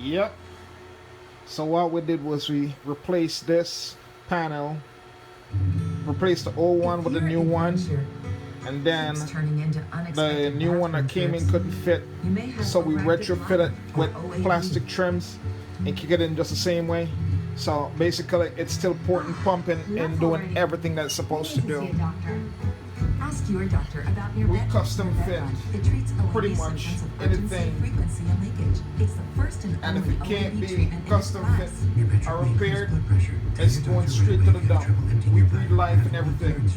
Yep. So what we did was we replaced this panel, replaced the old one with the new one, and then the new one that came in couldn't fit, so we retrofitted with plastic trims and kick it in just the same way. So basically it's still porting, pumping, and doing everything that it's supposed to do. Ask your doctor about your We custom fit pretty much anything, and if it can't be custom fit or repaired, it's going straight to the dump. We breathe life and everything.